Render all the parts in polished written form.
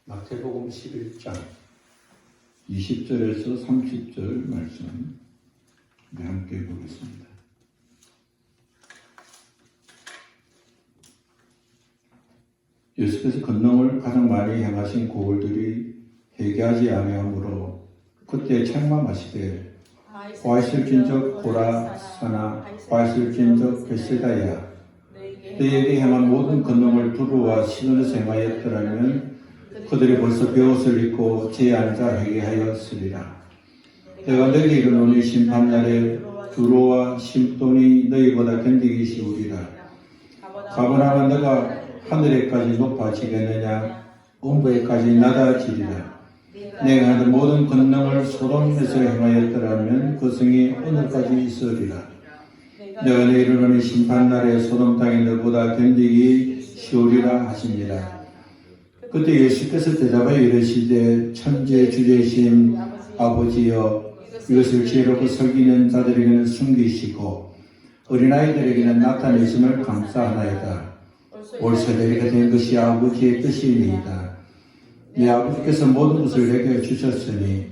마태복음 11장 20절에서 30절 말씀 함께 보겠습니다. 예수께서 권능을 가장 많이 행하신 고을들이 회개하지 아니하므로 그때 책망하시되 화이슬진적 고라사나 화이슬진적 베세다야 너희에게 행한 모든 권능을 두루와 시돈에서 행하였더라면 그들이 벌써 베옷을 입고 제 앉아 회개하였으리라. 내가 너희에게 이르노니 심판날에 두로와 심돈이 너희보다 견디기 쉬우리라. 가버나가 너가 하늘에까지 높아지겠느냐 음부에까지 낮아지리라. 내가 하는 모든 권능을 소돔에서 행하였더라면 그 성이 오늘까지 있으리라. 내가 너희에게 이르노니 심판날에 소돔 땅이 너보다 견디기 쉬우리라 하시니라. 그때 예수께서 대답하여 이르시되 천지의 주되신 아버지여 이것을 지혜롭고 설기는 자들에게는 숨기시고 어린아이들에게는 나타내심을 감사하나이다. 올 세대에게 된 것이 아버지의 뜻이니이다. 네 아버지께서 모든 것을 내게 주셨으니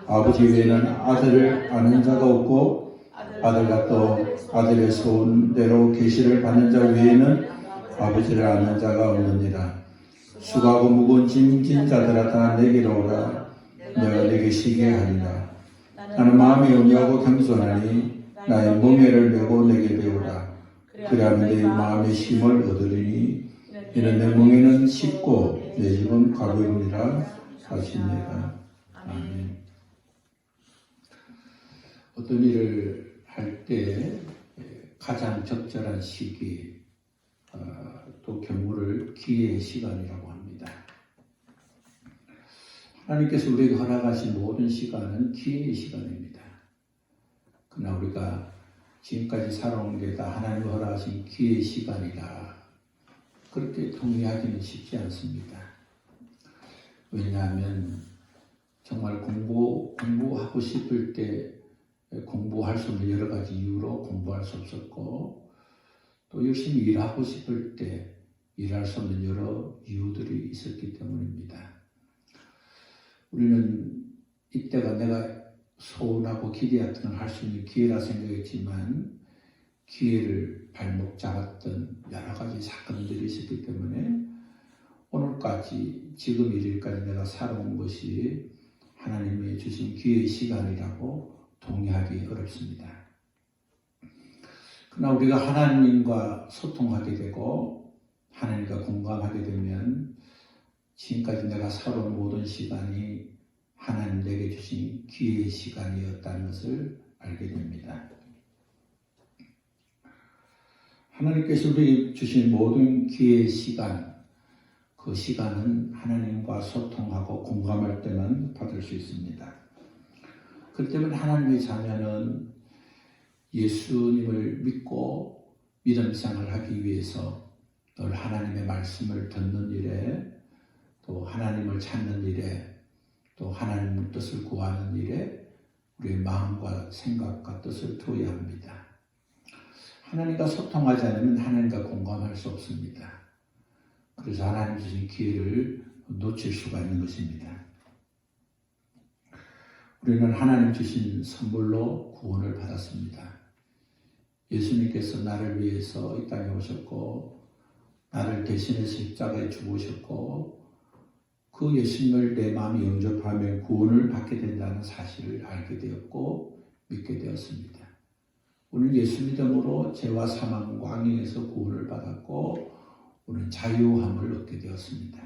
아버지 외에는 아들을 아는 자가 없고 아들과 또 아들의 소원대로 계시를 받는 자 외에는 아버지를 아는 자가 없느니라. 수고하고 무거운 짐진 자들아 다 내게로 오라. 내가 내게 쉬게 하리라. 나는 마음이 온유하고 겸손하니 나의 멍에를 메고 내게 배우라. 그래야만 내 마음의 힘을 얻으리니 이는 내 멍에는 쉽고 내 짐은 가벼우니라 하시니라. 아멘. 어떤 일을 할 때 가장 적절한 시기 또 경우를 기회의 시간이라고 합니다. 하나님께서 우리에게 허락하신 모든 시간은 기회의 시간입니다. 그러나 우리가 지금까지 살아온 게 다 하나님이 허락하신 기회의 시간이라 그렇게 동의하기는 쉽지 않습니다. 왜냐하면 정말 공부하고 싶을 때 공부할 수 없는 여러 가지 이유로 공부할 수 없었고 또 열심히 일하고 싶을 때 일할 수 없는 여러 이유들이 있었기 때문입니다. 우리는 이때가 내가 소원하고 기대했던 걸 할 수 있는 기회라 생각했지만 기회를 발목 잡았던 여러 가지 사건들이 있었기 때문에 오늘까지 지금 이일까지 내가 살아온 것이 하나님이 주신 기회의 시간이라고 동의하기 어렵습니다. 그러나 우리가 하나님과 소통하게 되고 하나님과 공감하게 되면 지금까지 내가 살아온 모든 시간이 하나님 내게 주신 기회의 시간이었다는 것을 알게 됩니다. 하나님께서 우리에게 주신 모든 기회의 시간, 그 시간은 하나님과 소통하고 공감할 때만 받을 수 있습니다. 그렇기 때문에 하나님의 자녀는 예수님을 믿고 믿음 생활을 하기 위해서 늘 하나님의 말씀을 듣는 일에 또 하나님을 찾는 일에 또 하나님의 뜻을 구하는 일에 우리의 마음과 생각과 뜻을 두어야 합니다. 하나님과 소통하지 않으면 하나님과 공감할 수 없습니다. 그래서 하나님 주신 기회를 놓칠 수가 있는 것입니다. 우리는 하나님 주신 선물로 구원을 받았습니다. 예수님께서 나를 위해서 이 땅에 오셨고 나를 대신해서 십자가에 죽으셨고 그 예수님을 내 마음에 영접하면 구원을 받게 된다는 사실을 알게 되었고 믿게 되었습니다. 우리는 예수 믿음으로 죄와 사망 광야에서 구원을 받았고 우리는 자유함을 얻게 되었습니다.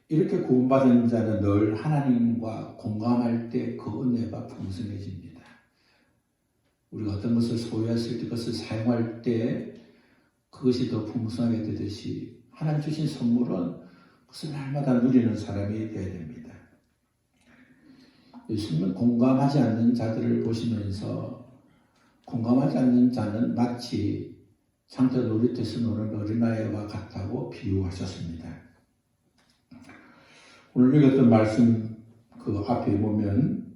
이렇게 구원받은 자는 늘 하나님과 공감할 때 그 은혜가 풍성해집니다. 우리가 어떤 것을 소유했을 때 그것을 사용할 때 그것이 더 풍성하게 되듯이 하나님 주신 선물은 그것을 날마다 누리는 사람이 되어야 됩니다. 예수님은 공감하지 않는 자들을 보시면서 공감하지 않는 자는 마치 장터 놀이터에서 노는 어린아이와 같다고 비유하셨습니다. 오늘 읽었던 말씀 그 앞에 보면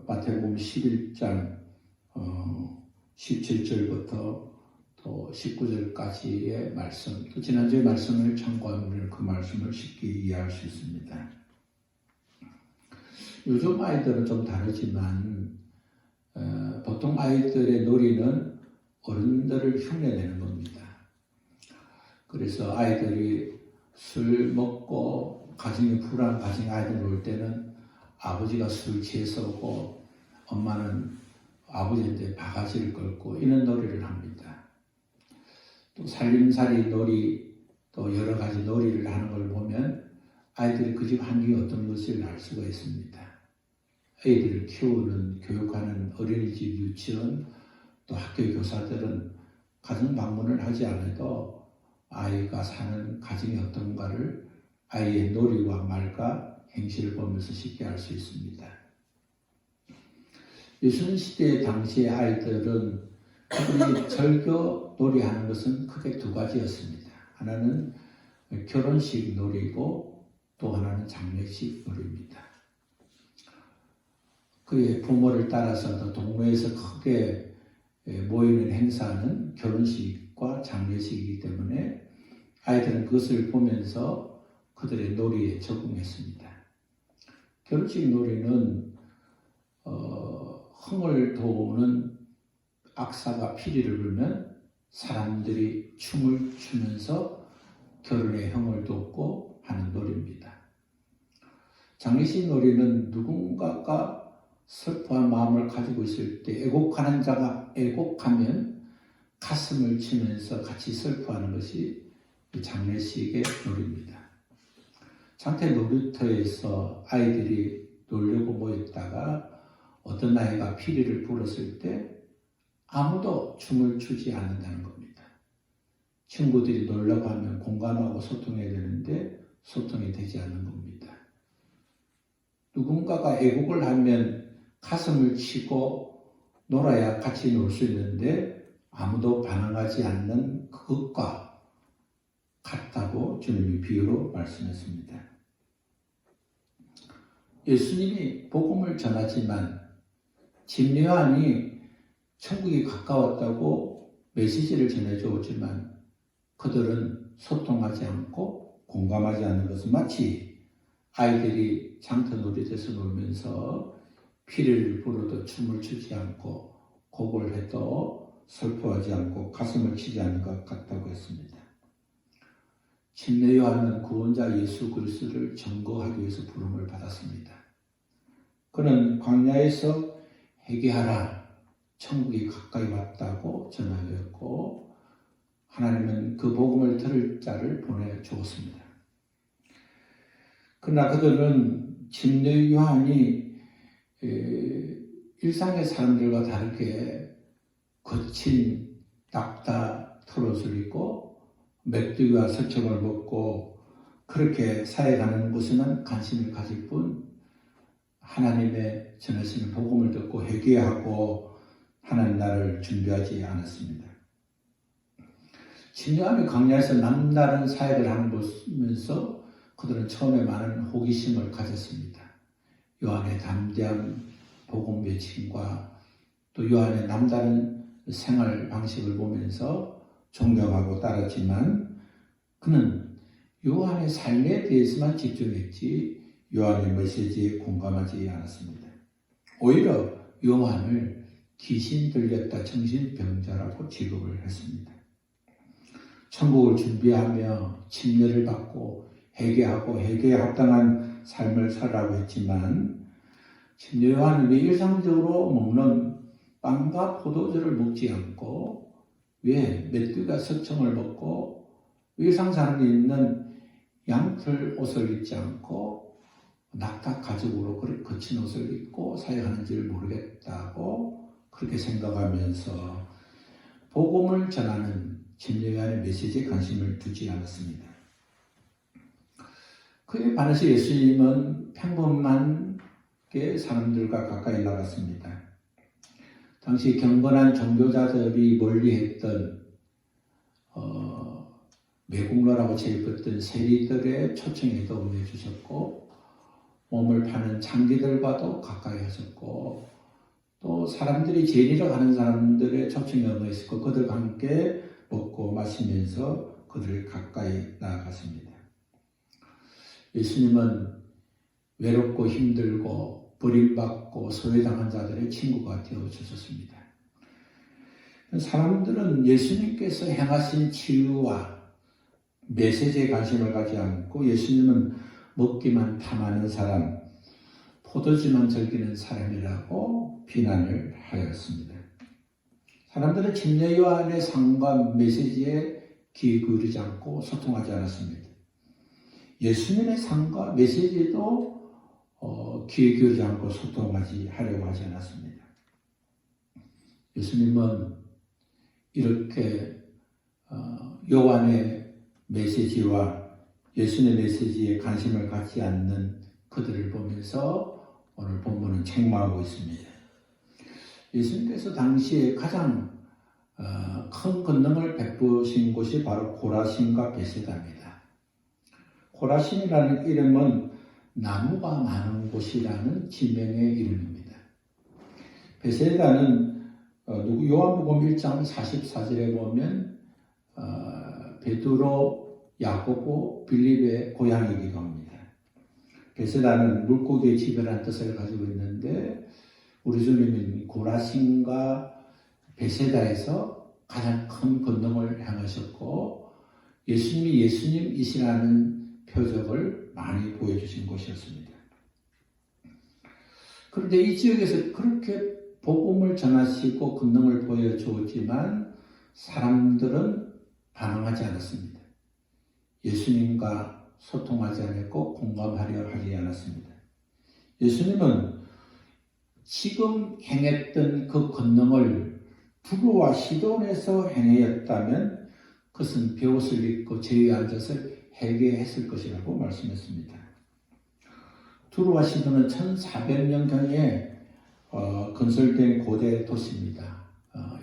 마태복음 11장 17절부터 또 또 19절까지의 말씀, 또 지난주의 말씀을 참고하면 그 말씀을 쉽게 이해할 수 있습니다. 요즘 아이들은 좀 다르지만 보통 아이들의 놀이는 어른들을 흉내내는 겁니다. 그래서 아이들이 술 먹고 가정이 불안한 가정에 아이들 놀 때는 아버지가 술 취해서 오고 엄마는 아버지한테 바가지를 걸고 이런 놀이를 합니다. 또 살림살이 놀이, 또 여러 가지 놀이를 하는 걸 보면 아이들이 그 집 환경이 어떤 것을 알 수가 있습니다. 아이들을 키우는, 교육하는 어린이집, 유치원, 또 학교 교사들은 가정 방문을 하지 않아도 아이가 사는 가정이 어떤가를 아이의 놀이와 말과 행실을 보면서 쉽게 알 수 있습니다. 예수님시대 당시의 아이들은 그들이 절교 놀이하는 것은 크게 두 가지였습니다. 하나는 결혼식 놀이고 또 하나는 장례식 놀이입니다. 그의 부모를 따라서 동네에서 크게 모이는 행사는 결혼식과 장례식이기 때문에 아이들은 그것을 보면서 그들의 놀이에 적응했습니다. 결혼식 놀이는 흥을 돋우는 악사가 피리를 불면 사람들이 춤을 추면서 결혼의 흥을 돋고 하는 놀이입니다. 장례식 놀이는 누군가가 슬퍼한 마음을 가지고 있을 때 애곡하는 자가 애곡하면 가슴을 치면서 같이 슬퍼하는 것이 장례식의 놀이입니다. 장태 놀이터에서 아이들이 놀려고 모였다가 어떤 아이가 피리를 불었을 때 아무도 춤을 추지 않는다는 겁니다. 친구들이 놀려고 하면 공감하고 소통해야 되는데 소통이 되지 않는 겁니다. 누군가가 애곡을 하면 가슴을 치고 놀아야 같이 놀 수 있는데 아무도 반응하지 않는 그것과 같다고 주님이 비유로 말씀했습니다. 예수님이 복음을 전하지만 집요한이 천국이 가까웠다고 메시지를 전해주었지만 그들은 소통하지 않고 공감하지 않는 것은 마치 아이들이 장터 놀이터에서 놀면서 피리를 불어도 춤을 추지 않고 곡을 해도 슬퍼하지 않고 가슴을 치지 않는 것 같다고 했습니다. 침례 요한은 구원자 예수 그리스도를 증거하기 위해서 부름을 받았습니다. 그는 광야에서 회개하라, 천국이 가까이 왔다고 전하였고 하나님은 그 복음을 들을 자를 보내주었습니다. 그러나 그들은 침례 요한이 일상의 사람들과 다르게 거친 낙타 털옷을 입고 메뚜기와 석청을 먹고 그렇게 살아가는 것에만 관심을 가질 뿐 하나님의 전하시는 복음을 듣고 회개하고 하나님 나라를 준비하지 않았습니다. 침례요한이 광야에서 남다른 사역을 하는 것을 보면서 그들은 처음에 많은 호기심을 가졌습니다. 요한의 담대한 복음 외침과 또 요한의 남다른 생활 방식을 보면서 존경하고 따랐지만 그는 요한의 삶에 대해서만 집중했지 요한의 메시지에 공감하지 않았습니다. 오히려 요한을 귀신 들렸다 정신병자라고 취급을 했습니다. 천국을 준비하며 침례를 받고 회개하고 회개에 합당한 삶을 살라고 했지만 침례 요한은 왜 일상적으로 먹는 빵과 포도주를 먹지 않고 왜 메뚜기가 석청을 먹고 왜 일상 사람이 입는 양털 옷을 입지 않고 낙타 가죽으로 거친 옷을 입고 사역하는지를 모르겠다고 그렇게 생각하면서 복음을 전하는 침례 요한의 메시지에 관심을 두지 않았습니다. 그에 반해서 예수님은 평범하게 사람들과 가까이 나갔습니다. 당시 경건한 종교자들이 멀리했던 매국노라고 제입했던 세리들의 초청에도 응해주셨고 몸을 파는 창기들과도 가까이 하셨고 또 사람들이 제일이라고 하는 사람들의 초청에 응했었고 그들과 함께 먹고 마시면서 그들을 가까이 나아갔습니다. 예수님은 외롭고 힘들고 버림받고 소외당한 자들의 친구가 되어주셨습니다. 사람들은 예수님께서 행하신 치유와 메시지에 관심을 가지 않고 예수님은 먹기만 탐하는 사람, 포도주만 즐기는 사람이라고 비난을 하였습니다. 사람들은 진리 요한의 상과 메시지에 귀 기울이지 않고 소통하지 않았습니다. 예수님의 상과 메시지도 귀 기울이지 않고 하려고 하지 않았습니다. 예수님은 이렇게 요한의 메시지와 예수님의 메시지에 관심을 갖지 않는 그들을 보면서 오늘 본문은 책망하고 있습니다. 예수님께서 당시에 가장 큰 권능을 베푸신 곳이 바로 고라신과 베세다입니다. 고라신이라는 이름은 나무가 많은 곳이라는 지명의 이름입니다. 베세다는 요한복음 1장 44절에 보면 베드로, 야고보, 빌립의 고향이기도 합니다. 베세다는 물고기의 집이라는 뜻을 가지고 있는데 우리 주님은 고라신과 베세다에서 가장 큰 권능을 행하셨고 예수님이 예수님이시라는 표적을 많이 보여주신 곳이었습니다. 그런데 이 지역에서 그렇게 복음을 전하시고 권능을 보여주었지만 사람들은 반응하지 않았습니다. 예수님과 소통하지 않았고 공감하려 하지 않았습니다. 예수님은 지금 행했던 그 권능을 두루와 시돈에서 행하였다면 그것은 벼옷을 입고 제위에 앉아서 회개했을 것이라고 말씀했습니다. 두루와 시돈은 1400년경에 건설된 고대 도시입니다.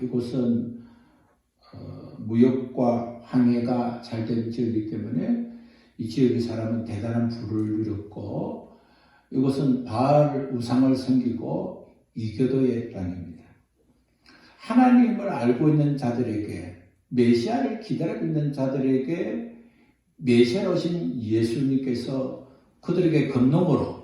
이곳은 무역과 항해가 잘 된 지역이기 때문에 이 지역의 사람은 대단한 부를 누렸고 이곳은 바알 우상을 섬기고 이교도의 땅입니다. 하나님을 알고 있는 자들에게 메시아를 기다리고 있는 자들에게 메시아로 오신 예수님께서 그들에게 권능으로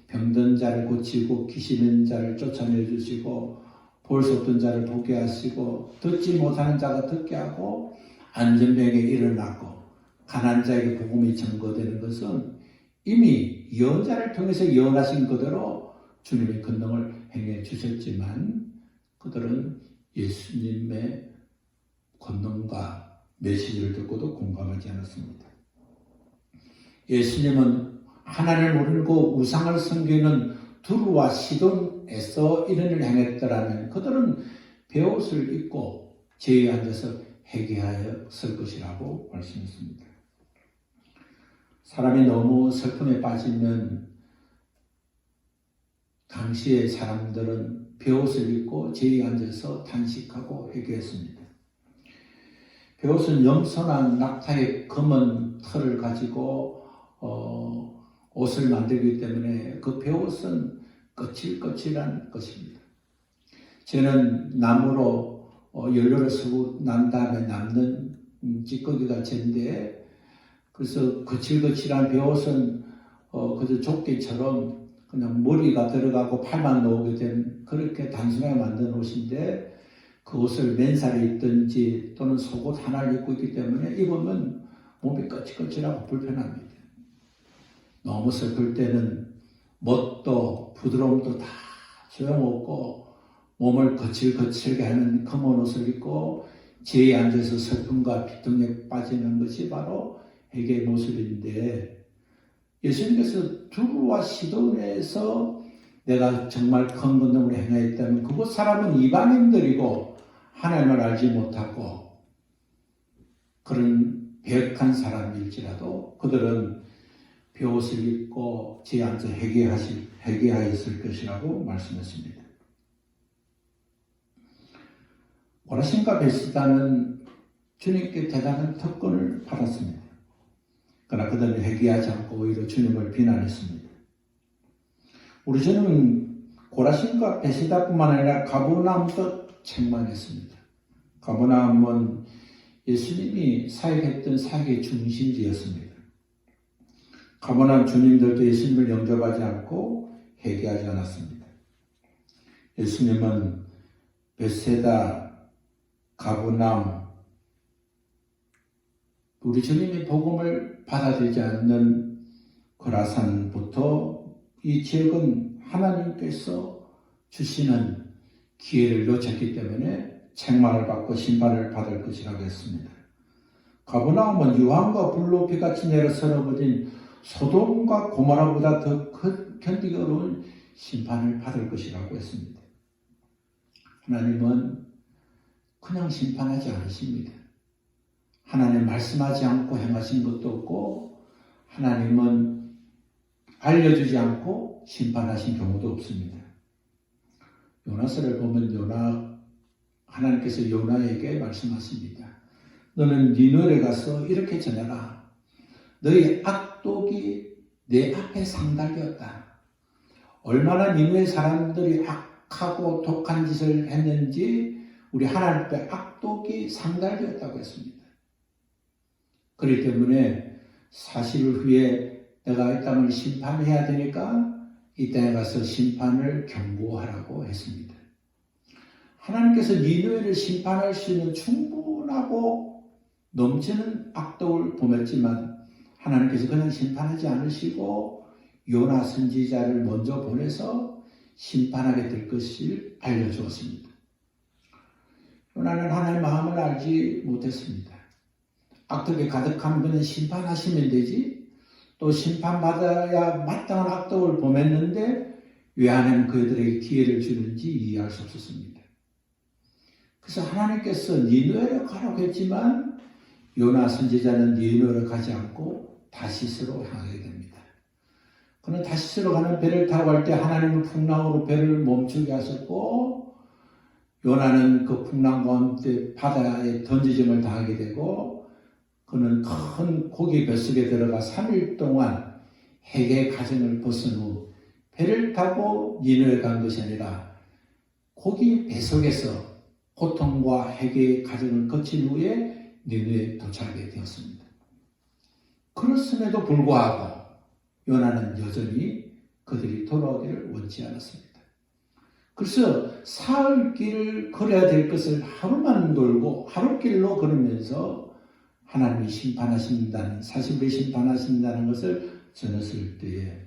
병든 자를 고치고 귀신 있는 자를 쫓아내 주시고 볼 수 없던 자를 보게 하시고 듣지 못하는 자가 듣게 하고 안전병에 일어나고 가난한 자에게 복음이 전거되는 것은 이미 예언자를 통해서 예언하신 그대로 주님의 권능을 행해 주셨지만 그들은 예수님의 권능과 메시지를 듣고도 공감하지 않았습니다. 예수님은 하나님을 모르고 우상을 섬기는 두루와 시돈에서 이런 일을 행했더라면 그들은 베옷을 입고 제에 앉아서 회개하였을 것이라고 말씀했습니다. 사람이 너무 슬픔에 빠지면 당시의 사람들은 베옷을 입고 제에 앉아서 단식하고 회개했습니다. 베옷은 염소나 낙타의 검은 털을 가지고 옷을 만들기 때문에 그 베옷은 거칠거칠한 것입니다. 저는 나무로 연료를 쓰고 난 다음에 남는 찌꺼기가 젠데 그래서 거칠거칠한 베옷은 그저 조끼처럼 그냥 머리가 들어가고 팔만 나오게 된 그렇게 단순하게 만든 옷인데 그 옷을 맨살에 입든지 또는 속옷 하나를 입고 있기 때문에 입으면 몸이 거칠거칠하고 불편합니다. 너무 슬플 때는 멋도 부드러움도 다 소용없고 몸을 거칠거칠게 하는 검은 옷을 입고 제에 앉아서 슬픔과 비통에 빠지는 것이 바로 회개의 모습인데 예수님께서 두루와 시돈에서 내가 정말 큰 권능을 행하였다면 그곳 사람은 이방인들이고 하나님을 알지 못하고 그런 배역한 사람일지라도 그들은 베옷을 입고 제에 앉아 회개하였을 것이라고 말씀했습니다. 고라신과 베세다는 주님께 대단한 특권을 받았습니다. 그러나 그들은 회개하지 않고 오히려 주님을 비난했습니다. 우리 주님은 고라신과 베세다뿐만 아니라 가버나움도 책망했습니다. 가버나움은 예수님이 사역했던 사역의 중심지였습니다. 가버나움 주민들도 예수님을 영접하지 않고 회개하지 않았습니다. 예수님은 벳세다, 가버나움, 우리 주님이 복음을 받아들이지 않는 거라산부터 이 지역은 하나님께서 주시는 기회를 놓쳤기 때문에 책망을 받고 심판을 받을 것이라고 했습니다. 가버나움은 유황과 불로 피같이 내려 썰어버린 소돔과 고모라보다 더 견디기 어려운 심판을 받을 것이라고 했습니다. 하나님은 그냥 심판하지 않으십니다. 하나님 말씀하지 않고 행하신 것도 없고 하나님은 알려주지 않고 심판하신 경우도 없습니다. 요나서를 보면 하나님께서 요나에게 말씀하십니다. 너는 니느웨에 가서 이렇게 전해라. 너희 악독이 내 앞에 상달되었다. 얼마나 니느웨 사람들이 악하고 독한 짓을 했는지 우리 하나님 앞에 악독이 상달되었다고 했습니다. 그렇기 때문에 40일 후에 내가 이 땅을 심판해야 되니까 이 땅에 가서 심판을 경고하라고 했습니다. 하나님께서 니느웨를 심판할 수 있는 충분하고 넘치는 악독을 보냈지만 하나님께서 그냥 심판하지 않으시고 요나 선지자를 먼저 보내서 심판하게 될 것을 알려주었습니다. 요나는 하나님의 마음을 알지 못했습니다. 악독에 가득한 분은 심판하시면 되지 또 심판받아야 마땅한 악독을 범했는데 왜 하나님 그들에게 기회를 주는지 이해할 수 없었습니다. 그래서 하나님께서 니느웨로 가라고 했지만 요나 선지자는 니느웨로 가지 않고 다시스로 향하게 됩니다. 그는 다시스로 가는 배를 타고 갈 때 하나님은 풍랑으로 배를 멈추게 하셨고 요나는 그 풍랑 가운데 바다에 던지짐을 당하게 되고 그는 큰 고기 뱃속에 들어가 3일 동안 해계 가정을 벗은 후 배를 타고 니느웨에 간 것이 아니라 고기 뱃속에서 고통과 해계의 가정을 거친 후에 니느웨에 도착하게 되었습니다. 그렇음에도 불구하고 요나는 여전히 그들이 돌아오기를 원치 않았습니다. 그래서 사흘 길을 걸어야 될 것을 하루만 돌고 하루길로 걸으면서 하나님이 심판하신다는 40일에 심판하신다는 것을 전했을 때에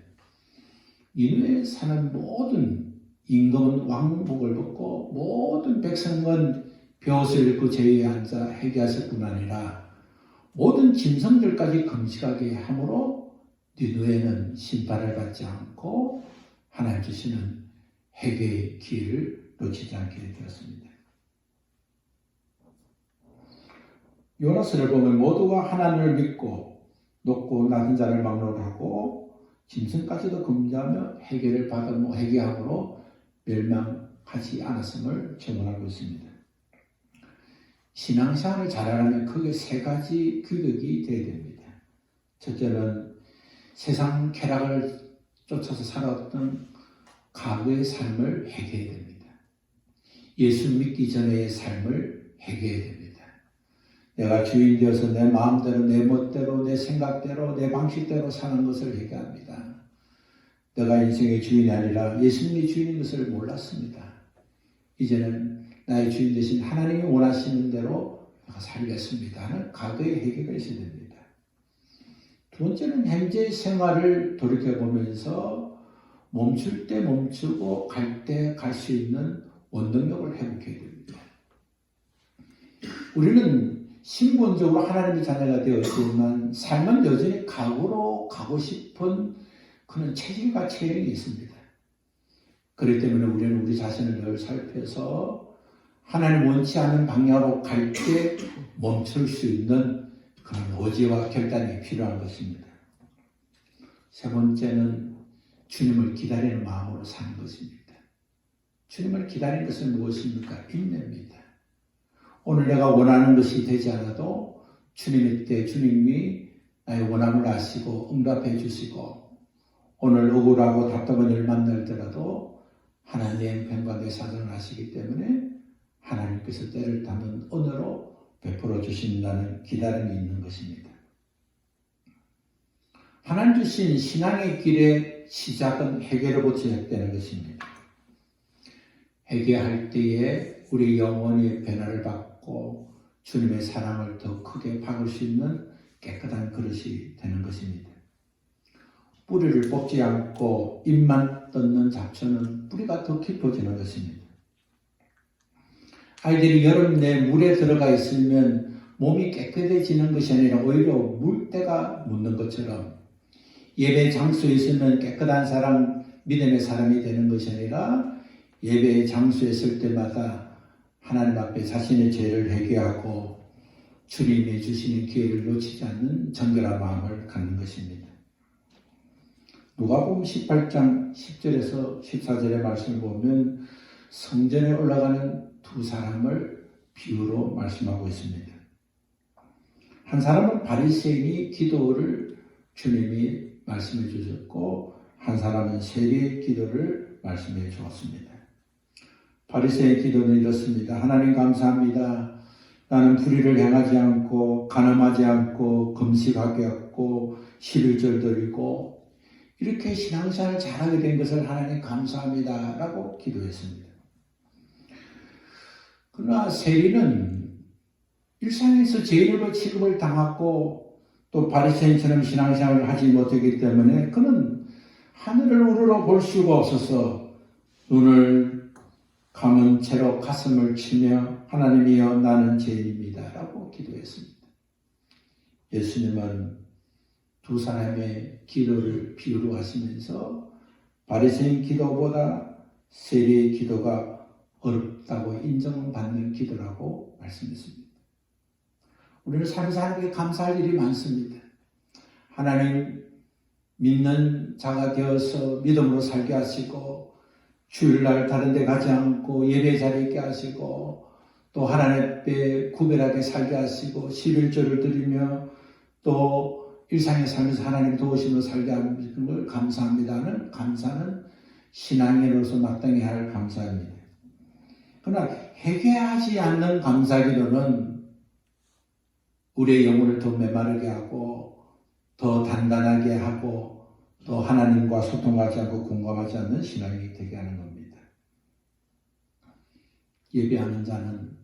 니느웨에 사는 모든 임금은 왕복을 벗고 모든 백성은 벼슬 입고 제위에 앉아 회개하실 뿐 아니라 모든 짐승들까지 금식하게 함으로 니느웨는 심판을 받지 않고 하나님 주시는 회개의 기회를 놓치지 않게 되었습니다. 요나서를 보면 모두가 하나님을 믿고 높고 낮은 자를 막론하고 짐승까지도 금지하며 회개를 받으며 회개함으로 멸망하지 않았음을 증언하고 있습니다. 신앙생활을 잘하려면 크게 세 가지 규격이 되어야 됩니다. 첫째는 세상 쾌락을 쫓아서 살아왔던 과거의 삶을 회개해야 됩니다. 예수 믿기 전의 삶을 회개해야 됩니다. 내가 주인 되어서 내 마음대로, 내 멋대로, 내 생각대로, 내 방식대로 사는 것을 회개합니다. 내가 인생의 주인이 아니라 예수님이 주인인 것을 몰랐습니다. 이제는 나의 주인 되신 하나님이 원하시는 대로 내가 살겠습니다 하는 과거의 회개가 있어야 됩니다. 두 번째는 현재 생활을 돌이켜보면서 멈출 때 멈추고 갈 때 갈 수 있는 원동력을 회복해야 됩니다. 우리는 신분적으로 하나님의 자녀가 되었지만 삶은 여전히 과거로 가고 싶은 그런 체질과 체형이 있습니다. 그렇기 때문에 우리는 우리 자신을 늘 살펴서 하나님 원치 않는 방향으로 갈 때 멈출 수 있는 그런 의지와 결단이 필요한 것입니다. 세 번째는 주님을 기다리는 마음으로 사는 것입니다. 주님을 기다리는 것은 무엇입니까? 인내입니다. 오늘 내가 원하는 것이 되지 않아도 주님의 때 주님이 나의 원함을 아시고 응답해 주시고 오늘 억울하고 답답한 일을 만날더라도 하나님의 편과 내 사정을 아시기 때문에 하나님께서 때를 담은 언어로 베풀어 주신다는 기다림이 있는 것입니다. 하나님 주신 신앙의 길의 시작은 회개로부터 시작되는 것입니다. 회개할 때에 우리 영혼이 변화를 받고 주님의 사랑을 더 크게 박을 수 있는 깨끗한 그릇이 되는 것입니다. 뿌리를 뽑지 않고 잎만 뜯는 잡초는 뿌리가 더 깊어지는 것입니다. 아이들이 여름 내 물에 들어가 있으면 몸이 깨끗해지는 것이 아니라 오히려 물때가 묻는 것처럼 예배 장소에 있으면 깨끗한 사람, 믿음의 사람이 되는 것이 아니라 예배의 장소에 있을 때마다 하나님 앞에 자신의 죄를 회개하고 주님이 주시는 기회를 놓치지 않는 정결한 마음을 갖는 것입니다. 누가복음 18장 10절에서 14절의 말씀을 보면 성전에 올라가는 두 사람을 비유로 말씀하고 있습니다. 한 사람은 바리새인이 기도를 주님이 말씀해 주셨고 한 사람은 세리의 기도를 말씀해 주었습니다. 바리새인 기도는 이렇습니다. 하나님 감사합니다. 나는 불의를 행하지 않고 간음하지 않고 금식하게 했고 11절 드리고 이렇게 신앙생활을 잘하게 된 것을 하나님 감사합니다 라고 기도했습니다. 그러나 세리는 일상에서 죄인으로 취급을 당하고 또 바리새인처럼 신앙생활을 하지 못했기 때문에 그는 하늘을 우러러 볼 수가 없어서 눈을 감은 채로 가슴을 치며 하나님이여 나는 죄인입니다 라고 기도했습니다. 예수님은 두 사람의 기도를 비유로 하시면서 바리새인 기도보다 세리의 기도가 어렵다고 인정받는 기도라고 말씀했습니다. 우리는 삶에서 하나님께 감사할 일이 많습니다. 하나님 믿는 자가 되어서 믿음으로 살게 하시고 주일날 다른 데 가지 않고 예배 자리에 있게 하시고 또 하나님 앞에 구별하게 살게 하시고 11조를 드리며 또 일상의 삶에서 하나님 도우심으로 살게 하는 걸 감사합니다는 감사는 신앙인으로서 마땅히 할 감사입니다. 그러나 회개하지 않는 감사기도는 우리의 영혼을 더 메마르게 하고 더 단단하게 하고 또 하나님과 소통하지 않고 공감하지 않는 신앙이 되게 하는 겁니다. 예배하는 자는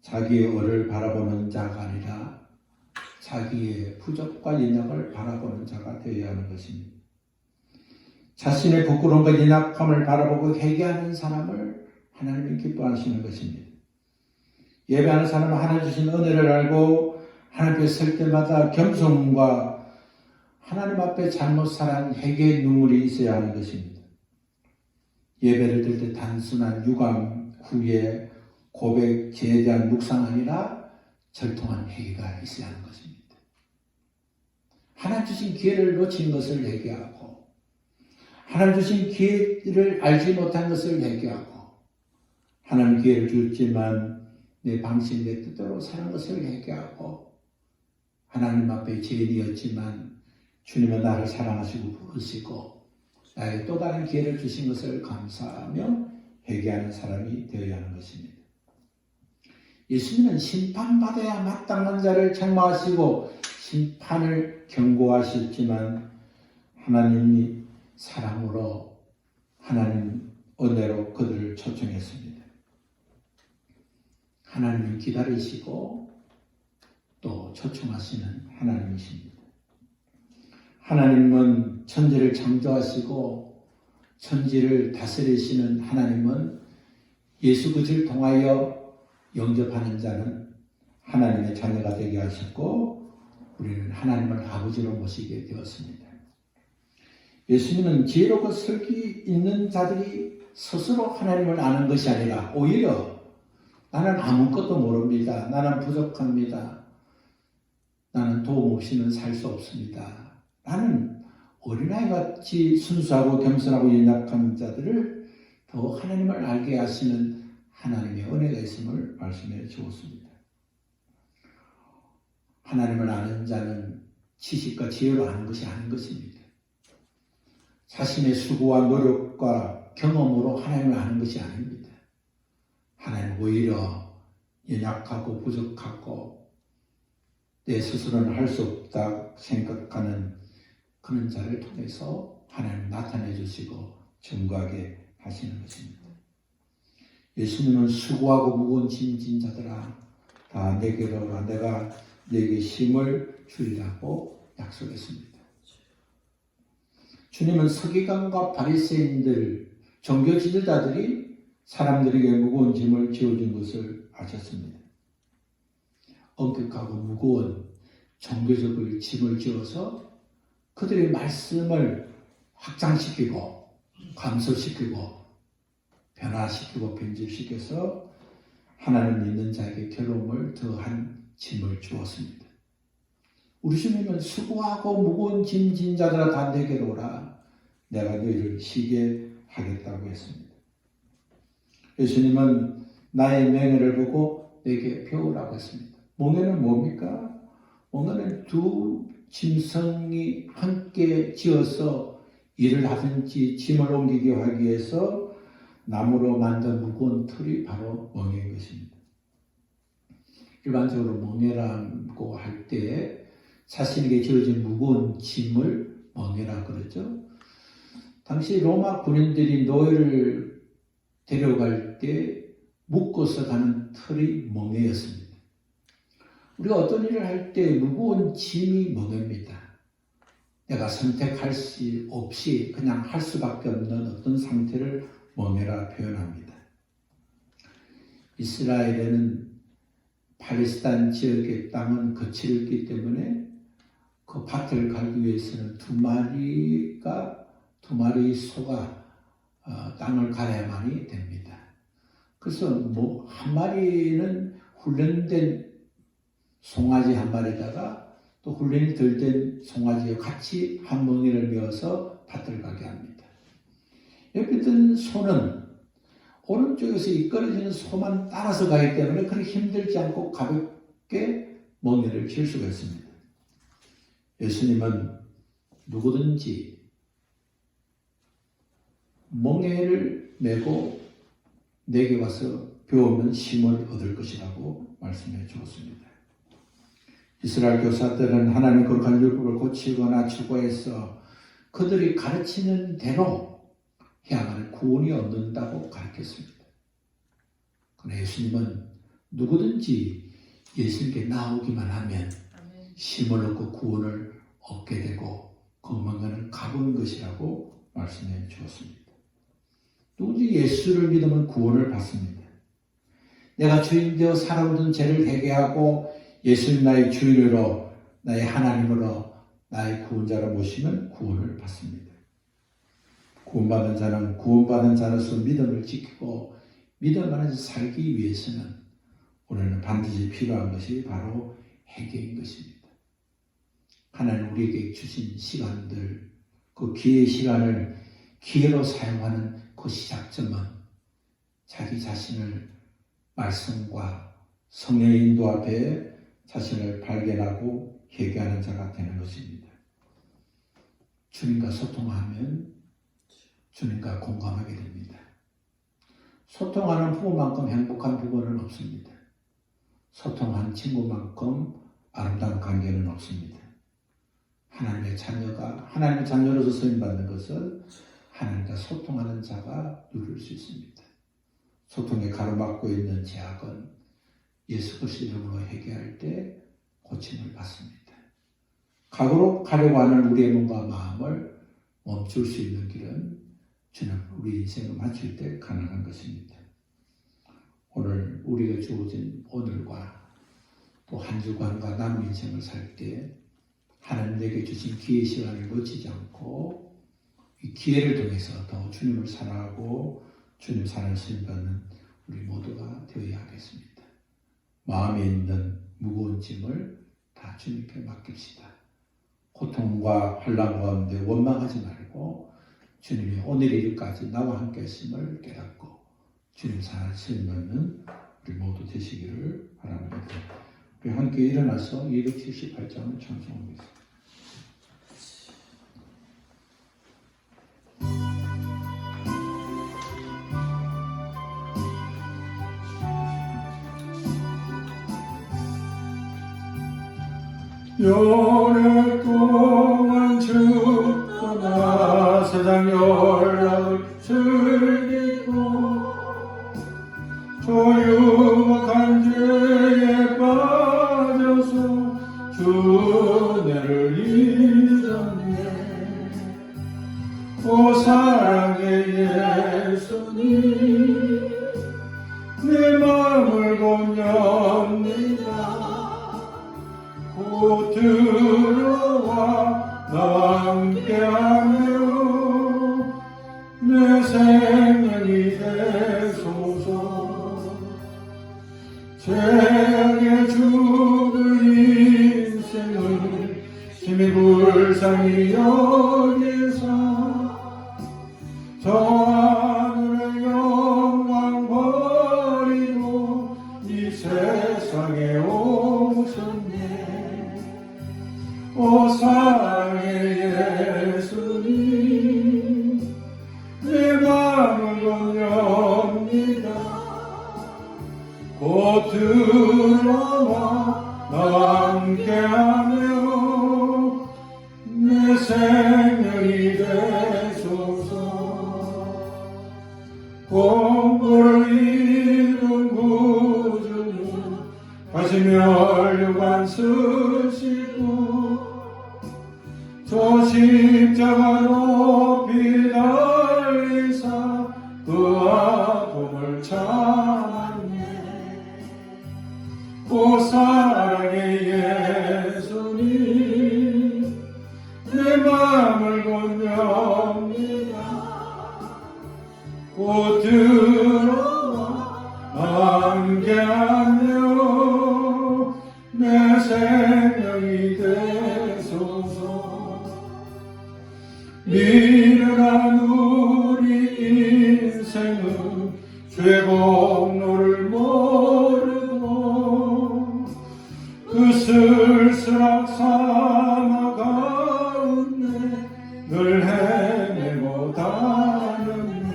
자기의 의를 바라보는 자가 아니라 자기의 부족과 연약을 바라보는 자가 되어야 하는 것입니다. 자신의 부끄러움과 연약함을 바라보고 회개하는 사람을 하나님이 기뻐하시는 것입니다. 예배하는 사람은 하나님 주신 은혜를 알고 하나님 앞에 설 때마다 겸손과 하나님 앞에 잘못 살한 회개의 눈물이 있어야 하는 것입니다. 예배를 드릴 때 단순한 유감, 후회, 고백, 죄에 대한 묵상 아니라 절통한 회개가 있어야 하는 것입니다. 하나님 주신 기회를 놓친 것을 회개하고 하나님 주신 기회를 알지 못한 것을 회개하고 하나님 기회를 줬지만 내 방식, 내 뜻대로 사는 것을 회개하고 하나님 앞에 죄인이었지만 주님은 나를 사랑하시고 부르시고 나에게 또 다른 기회를 주신 것을 감사하며 회개하는 사람이 되어야 하는 것입니다. 예수님은 심판받아야 마땅한 자를 책망하시고 심판을 경고하셨지만 하나님이 사랑으로 하나님 은혜로 그들을 초청했습니다. 하나님은 기다리시고 또 초청하시는 하나님이십니다. 하나님은 천지를 창조하시고 천지를 다스리시는 하나님은 예수 그리스도를 통하여 영접하는 자는 하나님의 자녀가 되게 하셨고 우리는 하나님을 아버지로 모시게 되었습니다. 예수님은 지혜롭고 슬기 있는 자들이 스스로 하나님을 아는 것이 아니라 오히려 나는 아무것도 모릅니다. 나는 부족합니다. 나는 도움 없이는 살 수 없습니다. 라는 어린아이같이 순수하고 겸손하고 연약한 자들을 더 하나님을 알게 하시는 하나님의 은혜가 있음을 말씀해 주었습니다. 하나님을 아는 자는 지식과 지혜로 아는 것이 아닌 것입니다. 자신의 수고와 노력과 경험으로 하나님을 아는 것이 아닙니다. 하나님 오히려 연약하고 부족하고 내 스스로는 할 수 없다 생각하는 그런 자를 통해서 하나님 나타내 주시고 증거하게 하시는 것입니다. 예수님은 수고하고 무거운 짐진 자들아 다 내게로 오라 내가 너에게 힘을 주리라고 약속했습니다. 주님은 서기관과 바리새인들 종교 지도자들이 사람들에게 무거운 짐을 지어준 것을 아셨습니다. 엄격하고 무거운 종교적인 짐을 지어서 그들의 말씀을 확장시키고 감소시키고 변화시키고 변질시켜서 하나님 믿는 자에게 괴로움을 더한 짐을 주었습니다. 우리 주님은 수고하고 무거운 짐진 자들아 다 내게로 오라 내가 너희를 쉬게 하겠다고 했습니다. 예수님은 나의 맹해를 보고 내게 배우라고 했습니다. 멍에는 뭡니까? 멍에는 두 짐승이 함께 지어서 일을 하든지 짐을 옮기게 하기 위해서 나무로 만든 무거운 틀이 바로 멍에인 것입니다. 일반적으로 멍에라고 할 때 자신에게 지어진 무거운 짐을 멍에라 그러죠. 당시 로마 군인들이 노예를 데려갈 때 묶어서 가는 틀이 멍에였습니다. 우리가 어떤 일을 할 때 무거운 짐이 멍에입니다. 내가 선택할 수 없이 그냥 할 수밖에 없는 어떤 상태를 멍에라 표현합니다. 이스라엘에는 팔레스타인 지역의 땅은 거칠기 때문에 그 밭을 갈기 위해서는 두 마리 소가 땅을 갈아야만이 됩니다. 그래서 한 마리는 훈련된 송아지 한 마리다가 또 훈련이 덜 된 송아지와 같이 한 멍에를 메어서 밭을 가게 합니다. 옆에 있던 소는 오른쪽에서 이끌어지는 소만 따라서 가기 때문에 그렇게 힘들지 않고 가볍게 멍에를 칠 수가 있습니다. 예수님은 누구든지 멍에를 메고 내게 와서 배우면 힘을 얻을 것이라고 말씀해 주었습니다. 이스라엘 교사들은 하나님 거룩한 율법을 고치거나 추구해서 그들이 가르치는 대로 해야만 구원이 얻는다고 가르쳤습니다. 그러나 예수님은 누구든지 예수님께 나오기만 하면 힘을 얻고 구원을 얻게 되고 그 멍에는 가본 것이라고 말씀해 주었습니다. 누구든지 예수를 믿으면 구원을 받습니다. 내가 주인 되어 살아오던 죄를 회개하고 예수님 나의 주인으로 나의 하나님으로 나의 구원자로 모시면 구원을 받습니다. 구원받은 자는 구원받은 자로서 믿음을 지키고 믿음 안에서 살기 위해서는 오늘은 반드시 필요한 것이 바로 회개인 것입니다. 하나님 우리에게 주신 시간들, 그 기회의 시간을 기회로 사용하는 그 시작점은 자기 자신을 말씀과 성령의 인도 앞에 자신을 발견하고 회개하는 자가 되는 것입니다. 주님과 소통하면 주님과 공감하게 됩니다. 소통하는 부부만큼 행복한 부부는 없습니다. 소통한 친구만큼 아름다운 관계는 없습니다. 하나님의 자녀가 하나님의 자녀로서 쓰임받는 것은 하나님과 소통하는 자가 누릴 수 있습니다. 소통에 가로막고 있는 제약은 예수 그리스도 이름으로 회개할 때 고침을 받습니다. 각오로 가려고 하는 우리의 몸과 마음을 멈출 수 있는 길은 주는 우리 인생을 마칠 때 가능한 것입니다. 오늘 우리가 주어진 오늘과 또 한 주간과 남은 인생을 살 때 하나님 내게 주신 기회 시간을 놓치지 않고 이 기회를 통해서 더 주님을 사랑하고 주님 사랑을 쓰임받는 우리 모두가 되어야 하겠습니다. 마음에 있는 무거운 짐을 다 주님께 맡깁시다. 고통과 환난 가운데 원망하지 말고 주님이 오늘 일까지 나와 함께 하심을 깨닫고 주님 사랑을 쓰임받는 우리 모두 되시기를 바랍니다. 우리 함께 일어나서 278장을 찬송하겠습니다. 오랫동안 죽거나 세상 연락을 즐기고 조용한 죄에 빠져서 주 은혜를 잊었네. 오 사랑의 예수님, 내 마음을 건넵니다. 곧 들어와 나와 함께하며 내 생명이 되소서. 죄악에 죽을 인생을 심히 불쌍히 여기사 저 하늘의 영광 버리고 이 세상에 오셨네. 오 사랑의 예수님, 내 마음을 건넵니다. 곧 들어와 나와 함께하며 내 생명이 되소서. 공고를 이룬 구주는 다시 멸류관 쓰시고 저 십자가 높이 달리사 그 아픔을 참았네. 오 사랑의 예수님, 내 마음을 건넵니다. 곧 들어와 함께하며 내 생명이 되소서. 미련한 우리 인생은 죄 공로를 모르고 그 쓸쓸한 사막 가운데 늘 헤매고 다녔네.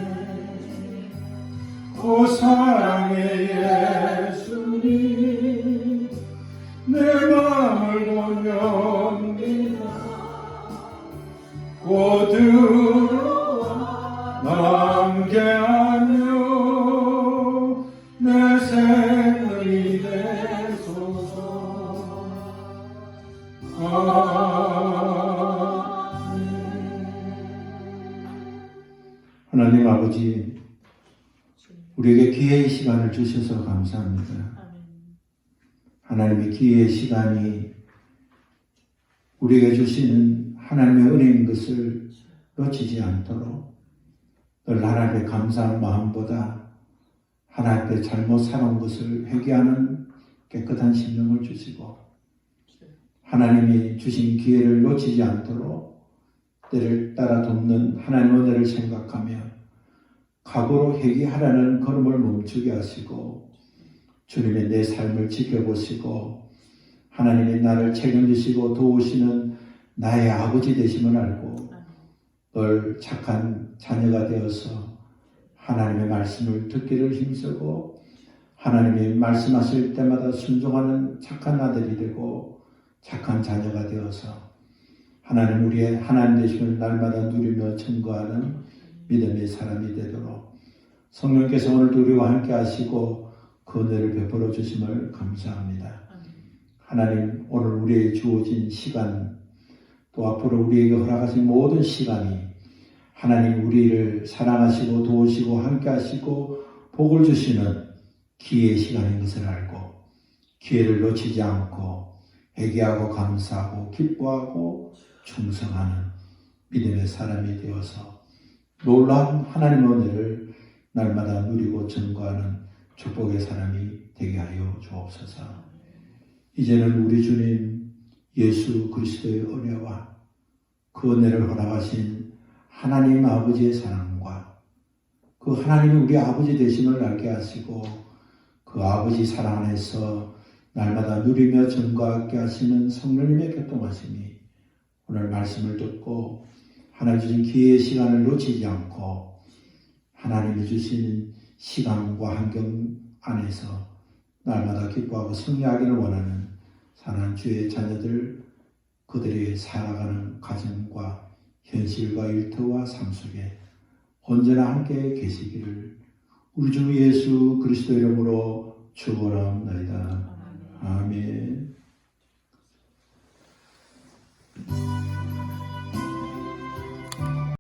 오 사랑의 예수님, 내 마음을 건넵니다. 곧 들어와 함께하며 내 생명이 되소서. 하나님 아버지, 우리에게 기회의 시간을 주셔서 감사합니다. 하나님의 기회의 시간이 우리에게 주시는 하나님의 은혜인 것을 놓치지 않도록 늘 하나님의 감사한 마음보다 하나님 앞에 잘못 살아온 것을 회개하는 깨끗한 심령을 주시고 하나님이 주신 기회를 놓치지 않도록 때를 따라 돕는 하나님의 은혜를 생각하며 각오로 회개하라는 걸음을 멈추게 하시고 주님의 내 삶을 지켜보시고 하나님이 나를 책임지시고 도우시는 나의 아버지 되심을 알고 늘 착한 자녀가 되어서 하나님의 말씀을 듣기를 힘쓰고 하나님이 말씀하실 때마다 순종하는 착한 아들이 되고 착한 자녀가 되어서 하나님 우리의 하나님 되심을 날마다 누리며 증거하는 믿음의 사람이 되도록 성령께서 오늘도 우리와 함께 하시고 그 은혜를 베풀어 주심을 감사합니다. 하나님 오늘 우리에게 주어진 시간 또 앞으로 우리에게 허락하신 모든 시간이 하나님 우리를 사랑하시고 도우시고 함께 하시고 복을 주시는 기회의 시간인 것을 알고 기회를 놓치지 않고 회개하고 감사하고 기뻐하고 충성하는 믿음의 사람이 되어서 놀라운 하나님의 은혜를 날마다 누리고 증거하는 축복의 사람이 되게 하여 주옵소서. 이제는 우리 주님 예수 그리스도의 은혜와 그 은혜를 허락하신 하나님 아버지의 사랑과 그 하나님이 우리 아버지 되심을 알게 하시고 그 아버지 사랑 안에서 날마다 누리며 증거하게 하시는 성령님의 교통하심이 오늘 말씀을 듣고 하나님 주신 기회의 시간을 놓치지 않고 하나님이 주시는 시간과 환경 안에서 날마다 기뻐하고 승리하기를 원하는 사랑하는 주의 자녀들 그들이 살아가는 가정과 현실과 일터와 삶 속에 언제나 함께 계시기를 우리 주 예수 그리스도 이름으로 축원합니다. 아멘.